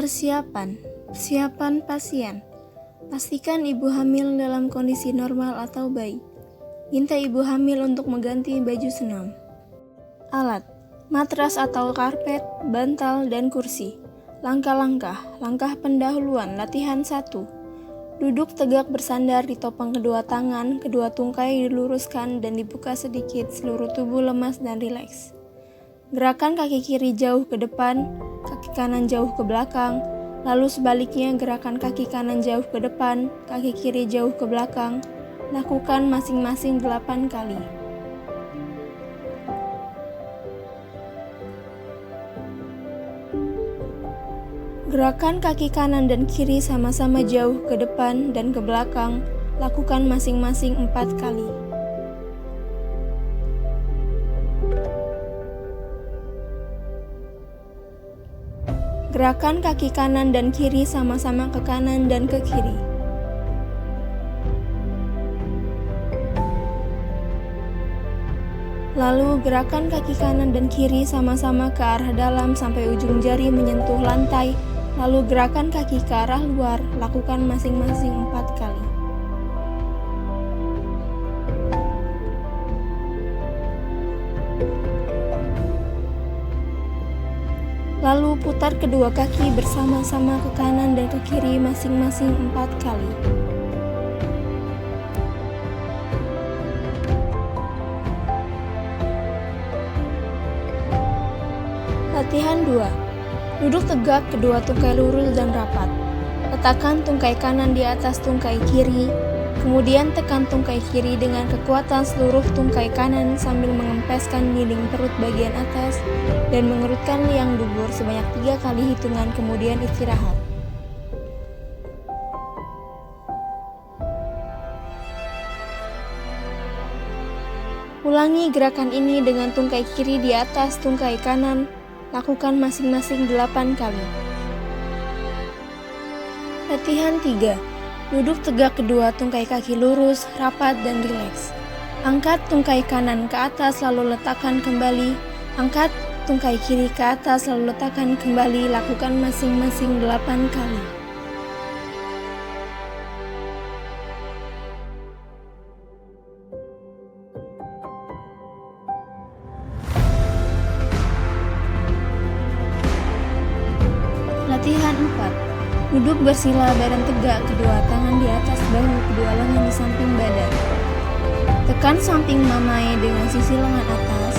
Persiapan pasien. Pastikan ibu hamil dalam kondisi normal atau baik. Minta ibu hamil untuk mengganti baju senam. Alat: matras atau karpet, bantal, dan kursi. Langkah pendahuluan latihan 1. Duduk tegak bersandar di topang kedua tangan, kedua tungkai diluruskan dan dibuka sedikit, seluruh tubuh lemas dan rileks. Gerakan kaki kiri jauh ke depan, kaki kanan jauh ke belakang, lalu sebaliknya gerakan kaki kanan jauh ke depan, kaki kiri jauh ke belakang. Lakukan masing-masing 8 kali. Gerakan kaki kanan dan kiri sama-sama jauh ke depan dan ke belakang. Lakukan masing-masing 4 kali. Gerakan kaki kanan dan kiri sama-sama ke kanan dan ke kiri. Lalu gerakan kaki kanan dan kiri sama-sama ke arah dalam sampai ujung jari menyentuh lantai. Lalu gerakan kaki ke arah luar, lakukan masing-masing 4 kali. Lalu putar kedua kaki bersama-sama ke kanan dan ke kiri masing-masing 4 kali. Latihan 2. Duduk tegak, kedua tungkai lurus dan rapat. Letakkan tungkai kanan di atas tungkai kiri, kemudian tekan tungkai kiri dengan kekuatan seluruh tungkai kanan sambil mengempeskan dinding perut bagian atas dan mengerutkan liang dubur sebanyak 3 kali hitungan, kemudian istirahat. Ulangi gerakan ini dengan tungkai kiri di atas tungkai kanan. Lakukan masing-masing 8 kali. Latihan 3. Duduk tegak, kedua tungkai kaki lurus, rapat, dan rileks. Angkat tungkai kanan ke atas lalu letakkan kembali. Angkat tungkai kiri ke atas lalu letakkan kembali. Lakukan masing-masing 8 kali. Latihan 4. Duduk bersila, badan tegak, kedua tangan di atas bahu, kedua lengan di samping badan. Tekan samping mamae dengan sisi lengan atas,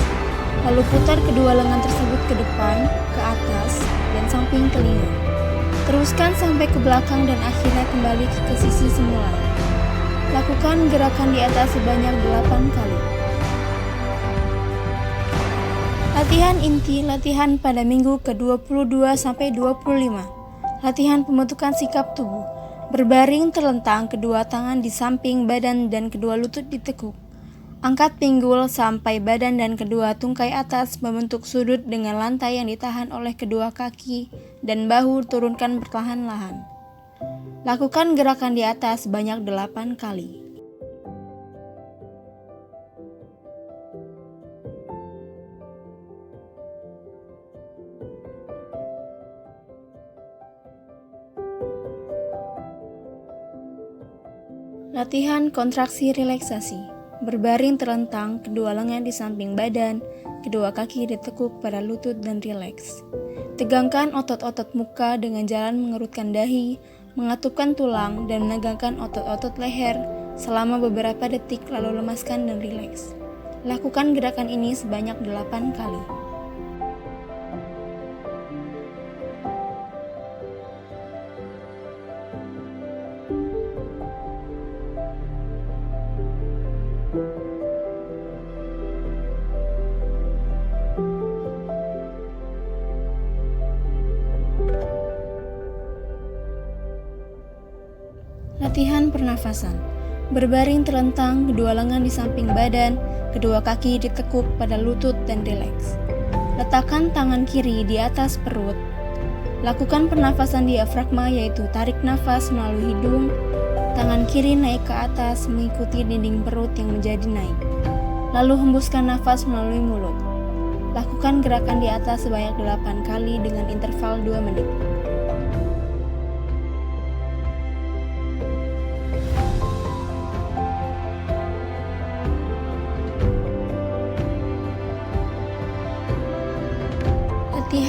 lalu putar kedua lengan tersebut ke depan, ke atas, dan samping telinga. Teruskan sampai ke belakang dan akhirnya kembali ke sisi semula. Lakukan gerakan di atas sebanyak 8 kali. Latihan inti, latihan pada minggu ke-22-25. Latihan pembentukan sikap tubuh. Berbaring terlentang, kedua tangan di samping badan dan kedua lutut ditekuk. Angkat pinggul sampai badan dan kedua tungkai atas membentuk sudut dengan lantai yang ditahan oleh kedua kaki dan bahu turunkan perlahan-lahan. Lakukan gerakan di atas sebanyak 8 kali. Latihan kontraksi relaksasi. Berbaring terlentang, kedua lengan di samping badan, kedua kaki ditekuk pada lutut dan rileks. Tegangkan otot-otot muka dengan jalan mengerutkan dahi, mengatupkan tulang, dan menegangkan otot-otot leher selama beberapa detik lalu lemaskan dan rileks. Lakukan gerakan ini sebanyak 8 kali. Latihan pernafasan. Berbaring terlentang, kedua lengan di samping badan, kedua kaki ditekuk pada lutut dan rileks. Letakkan tangan kiri di atas perut. Lakukan pernafasan diafragma, yaitu tarik nafas melalui hidung. Tangan kiri naik ke atas mengikuti dinding perut yang menjadi naik. Lalu hembuskan nafas melalui mulut. Lakukan gerakan di atas sebanyak 8 kali dengan interval 2 menit.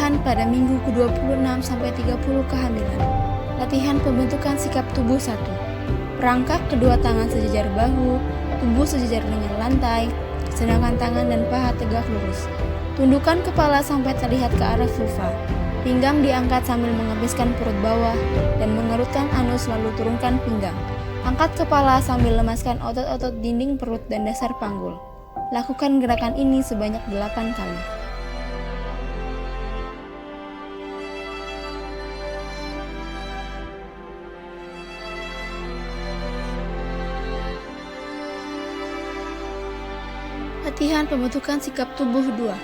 Latihan pada minggu ke-26 sampai 30 kehamilan. Latihan pembentukan sikap tubuh 1. Perangkap kedua tangan sejajar bahu, tubuh sejajar dengan lantai, sedangkan tangan dan paha tegak lurus. Tundukkan kepala sampai terlihat ke arah vulva. Pinggang diangkat sambil mengepiskan perut bawah dan mengerutkan anus lalu turunkan pinggang. Angkat kepala sambil lemaskan otot-otot dinding perut dan dasar panggul. Lakukan gerakan ini sebanyak 8 kali. Latihan pembentukan sikap tubuh 2.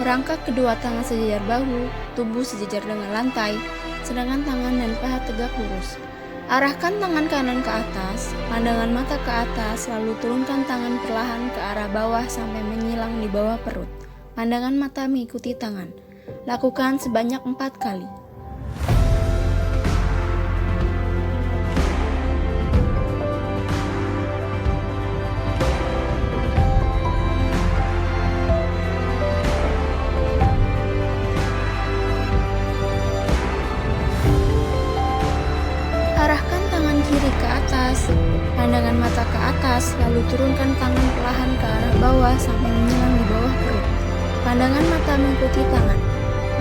Merangkak kedua tangan sejajar bahu, tubuh sejajar dengan lantai, sedangkan tangan dan paha tegak lurus. Arahkan tangan kanan ke atas, pandangan mata ke atas, lalu turunkan tangan perlahan ke arah bawah sampai menyilang di bawah perut. Pandangan mata mengikuti tangan. Lakukan sebanyak 4 kali. Arahkan tangan kiri ke atas, pandangan mata ke atas, lalu turunkan tangan perlahan ke arah bawah sampai menyilang di bawah perut. Pandangan mata mengikuti tangan.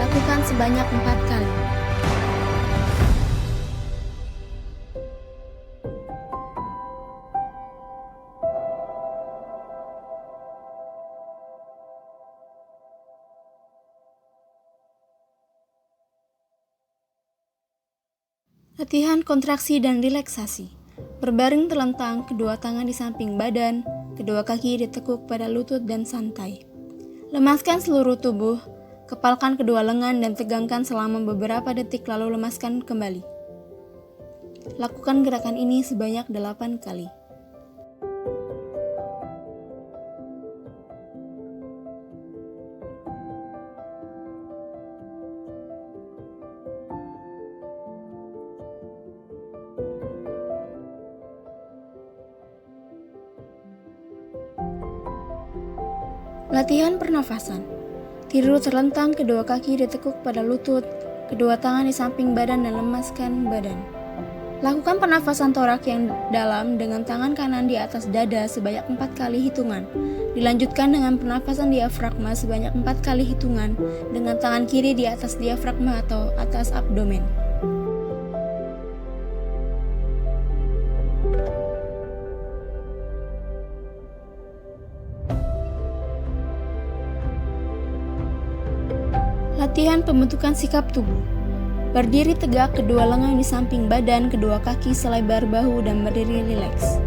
Lakukan sebanyak 4 kali. Latihan kontraksi dan relaksasi. Berbaring terlentang, kedua tangan di samping badan, kedua kaki ditekuk pada lutut dan santai. Lemaskan seluruh tubuh, kepalkan kedua lengan dan tegangkan selama beberapa detik lalu lemaskan kembali. Lakukan gerakan ini sebanyak 8 kali. Latihan pernafasan. Tidur terlentang, kedua kaki ditekuk pada lutut, kedua tangan di samping badan dan lemaskan badan. Lakukan pernafasan torak yang dalam dengan tangan kanan di atas dada sebanyak 4 kali hitungan. Dilanjutkan dengan pernafasan diafragma sebanyak 4 kali hitungan dengan tangan kiri di atas diafragma atau atas abdomen. Latihan pembentukan sikap tubuh. Berdiri tegak, kedua lengan di samping badan, kedua kaki selebar bahu dan berdiri rileks.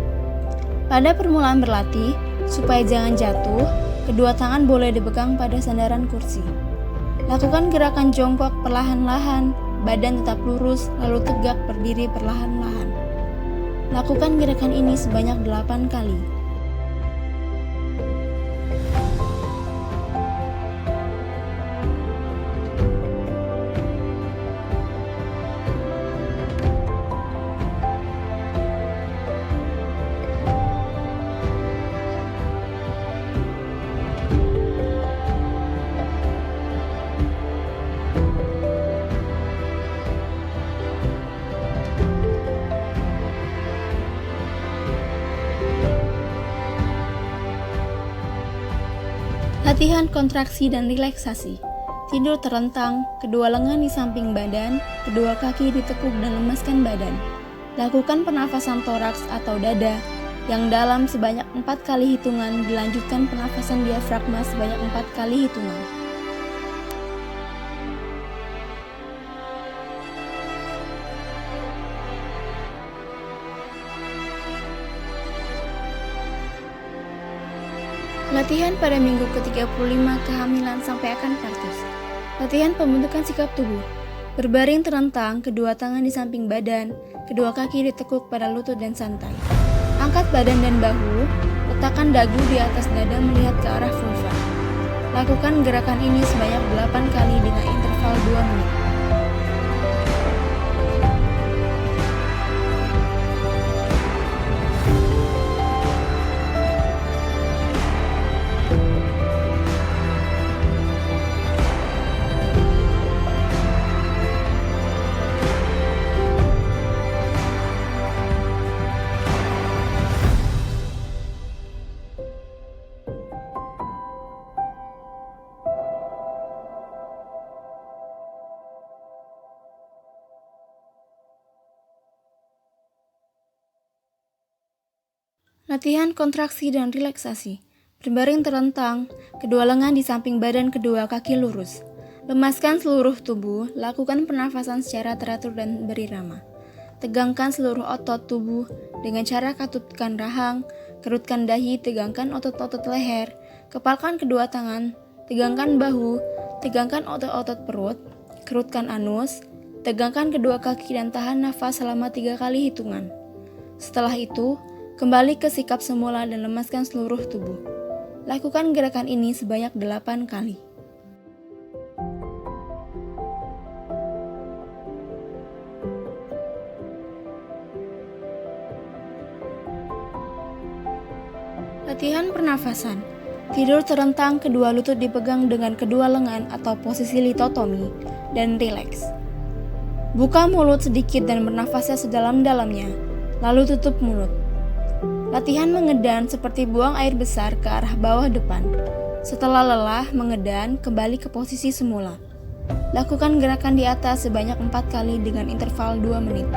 Pada permulaan berlatih, supaya jangan jatuh, kedua tangan boleh dipegang pada sandaran kursi. Lakukan gerakan jongkok perlahan-lahan, badan tetap lurus, lalu tegak berdiri perlahan-lahan. Lakukan gerakan ini sebanyak 8 kali. Latihan kontraksi dan relaksasi. Tidur terlentang, kedua lengan di samping badan, kedua kaki ditekuk dan lemaskan badan. Lakukan pernafasan toraks atau dada yang dalam sebanyak 4 kali hitungan, dilanjutkan pernafasan diafragma sebanyak 4 kali hitungan. Latihan pada minggu ke-35 kehamilan sampai akan partus. Latihan pembentukan sikap tubuh. Berbaring terlentang, kedua tangan di samping badan, kedua kaki ditekuk pada lutut dan santai. Angkat badan dan bahu, letakkan dagu di atas dada melihat ke arah vulva. Lakukan gerakan ini sebanyak 8 kali dengan interval 2 menit. Latihan kontraksi dan relaksasi. Berbaring terlentang, kedua lengan di samping badan, kedua kaki lurus. Lemaskan seluruh tubuh, lakukan pernafasan secara teratur dan berirama. Tegangkan seluruh otot tubuh dengan cara katutkan rahang, kerutkan dahi, tegangkan otot-otot leher, kepalkan kedua tangan, tegangkan bahu, tegangkan otot-otot perut, kerutkan anus, tegangkan kedua kaki dan tahan nafas selama 3 kali hitungan. Setelah itu, kembali ke sikap semula dan lemaskan seluruh tubuh. Lakukan gerakan ini sebanyak 8 kali. Latihan pernafasan. Tidur terlentang, kedua lutut dipegang dengan kedua lengan atau posisi litotomi, dan rileks. Buka mulut sedikit dan bernafasnya sedalam-dalamnya, lalu tutup mulut. Latihan mengedan seperti buang air besar ke arah bawah depan. Setelah lelah mengedan, kembali ke posisi semula. Lakukan gerakan di atas sebanyak 4 kali dengan interval 2 menit.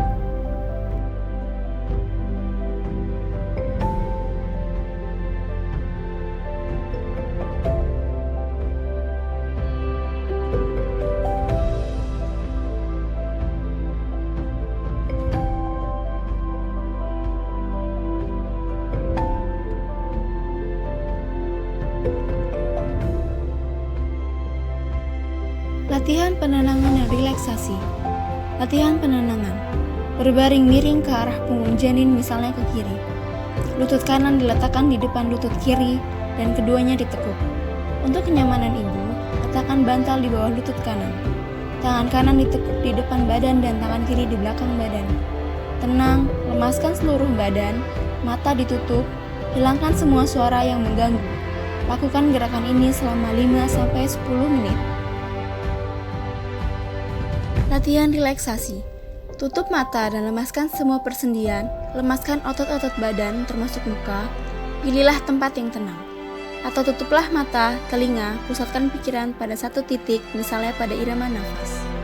Latihan penenangan dan relaksasi. Latihan penenangan. Berbaring miring ke arah punggung janin, misalnya ke kiri. Lutut kanan diletakkan di depan lutut kiri dan keduanya ditekuk. Untuk kenyamanan ibu, letakkan bantal di bawah lutut kanan. Tangan kanan ditekuk di depan badan dan tangan kiri di belakang badan. Tenang, lemaskan seluruh badan, mata ditutup, hilangkan semua suara yang mengganggu. Lakukan gerakan ini selama 5-10 menit. Latihan relaksasi. Tutup mata dan lemaskan semua persendian, lemaskan otot-otot badan termasuk muka, pilihlah tempat yang tenang. Atau tutuplah mata, telinga, pusatkan pikiran pada satu titik, misalnya pada irama nafas.